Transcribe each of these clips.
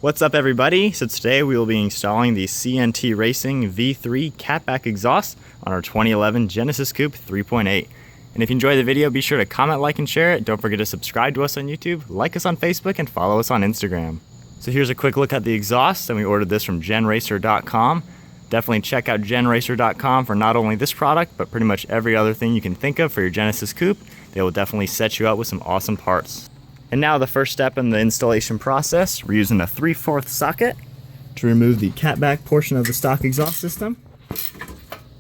What's up everybody? So today we will be installing the CNT Racing V3 catback exhaust on our 2011 Genesis Coupe 3.8. And if you enjoyed the video, be sure to comment, like, and share it. Don't forget to subscribe to us on YouTube, like us on Facebook, and follow us on Instagram. So here's a quick look at the exhaust, and we ordered this from genracer.com. Definitely check out genracer.com for not only this product, but pretty much every other thing you can think of for your Genesis Coupe. They will definitely set you up with some awesome parts. And now the first step in the installation process, we're using a 3/4 socket to remove the catback portion of the stock exhaust system.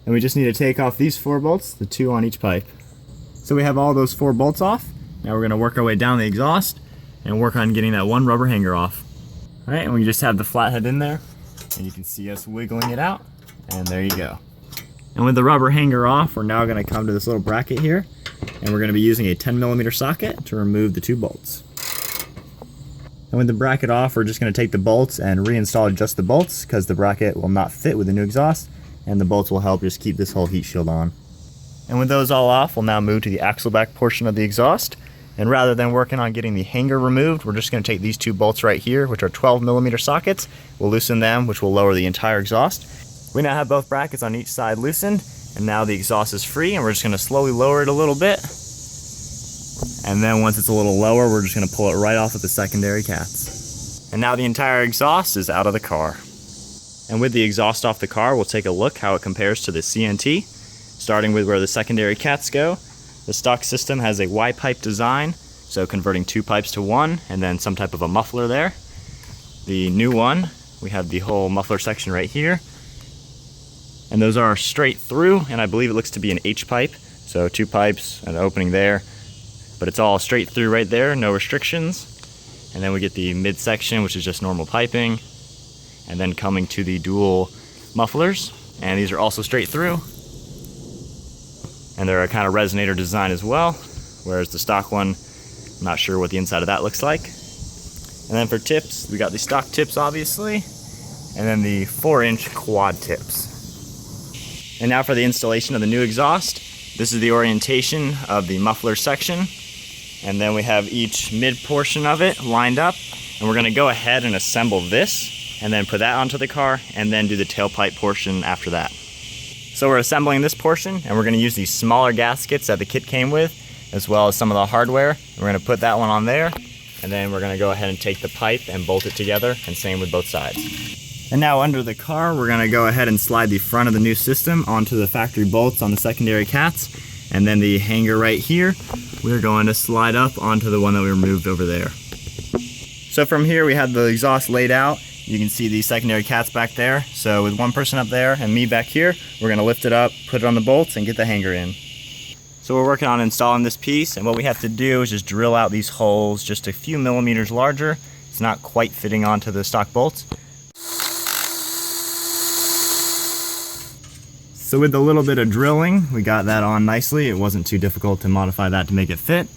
And we just need to take off these 4 bolts, the 2 on each pipe. So we have all those 4 bolts off. Now we're going to work our way down the exhaust and work on getting that 1 rubber hanger off. All right, and we just have the flathead in there, and you can see us wiggling it out, and there you go. And with the rubber hanger off, we're now going to come to this little bracket here, and we're going to be using a 10mm socket to remove the 2 bolts. And with the bracket off, we're just going to take the bolts and reinstall just the bolts, because the bracket will not fit with the new exhaust, and the bolts will help just keep this whole heat shield on. And with those all off, we'll now move to the axle back portion of the exhaust. And rather than working on getting the hanger removed, we're just going to take these 2 bolts right here, which are 12mm sockets. We'll loosen them, which will lower the entire exhaust. We now have both brackets on each side loosened, and now the exhaust is free, and we're just going to slowly lower it a little bit. And then once it's a little lower, we're just going to pull it right off of the secondary cats. And now the entire exhaust is out of the car. And with the exhaust off the car, we'll take a look how it compares to the CNT. Starting with where the secondary cats go, the stock system has a Y-pipe design, so converting 2 pipes to 1, and then some type of a muffler there. The new one, we have the whole muffler section right here. And those are straight through, and I believe it looks to be an H-pipe, so 2 pipes, an opening there. But it's all straight through right there, no restrictions. And then we get the midsection, which is just normal piping. And then coming to the dual mufflers, and these are also straight through. And they're a kind of resonator design as well, whereas the stock one, I'm not sure what the inside of that looks like. And then for tips, we got the stock tips obviously, and then the 4-inch quad tips. And now for the installation of the new exhaust. This is the orientation of the muffler section. And then we have each mid portion of it lined up. And we're gonna go ahead and assemble this, and then put that onto the car, and then do the tailpipe portion after that. So we're assembling this portion, and we're gonna use these smaller gaskets that the kit came with, as well as some of the hardware. We're gonna put that one on there, and then we're gonna go ahead and take the pipe and bolt it together, and same with both sides. And now under the car, we're gonna go ahead and slide the front of the new system onto the factory bolts on the secondary cats, and then the hanger right here, we're going to slide up onto the one that we removed over there. So from here, we have the exhaust laid out. You can see the secondary cats back there. So with one person up there and me back here, we're gonna lift it up, put it on the bolts, and get the hanger in. So we're working on installing this piece, and what we have to do is just drill out these holes just a few millimeters larger. It's not quite fitting onto the stock bolts. So with a little bit of drilling, we got that on nicely. It wasn't too difficult to modify that to make it fit.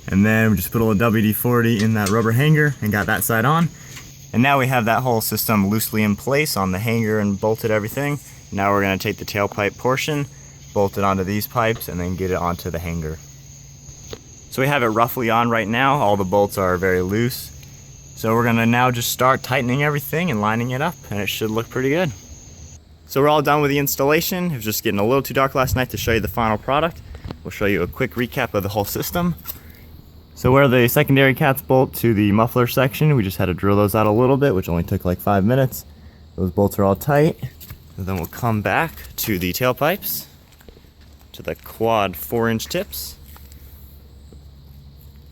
And then we just put a little WD-40 in that rubber hanger and got that side on. And now we have that whole system loosely in place on the hanger and bolted everything. Now we're gonna take the tailpipe portion, bolt it onto these pipes, and then get it onto the hanger. So we have it roughly on right now. All the bolts are very loose. So we're gonna now just start tightening everything and lining it up, and it should look pretty good. So we're all done with the installation. It was just getting a little too dark last night to show you the final product. We'll show you a quick recap of the whole system. So where the secondary cats bolt to the muffler section, we just had to drill those out a little bit, which only took like 5 minutes. Those bolts are all tight. And then we'll come back to the tailpipes, to the quad 4-inch tips.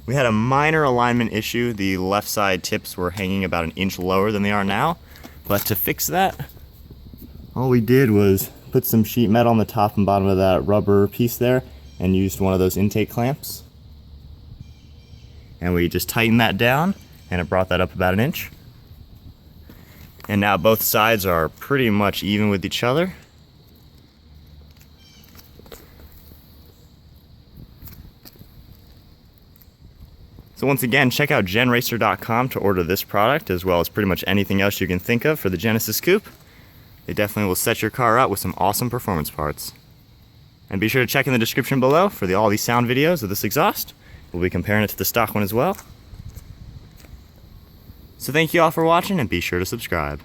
We had a minor alignment issue. The left side tips were hanging about 1 inch lower than they are now. But to fix that, all we did was put some sheet metal on the top and bottom of that rubber piece there and used one of those intake clamps. And we just tightened that down, and it brought that up about 1 inch. And now both sides are pretty much even with each other. So once again, check out genracer.com to order this product, as well as pretty much anything else you can think of for the Genesis Coupe. They definitely will set your car out with some awesome performance parts. And be sure to check in the description below for all these sound videos of this exhaust. We'll be comparing it to the stock one as well. So thank you all for watching and be sure to subscribe.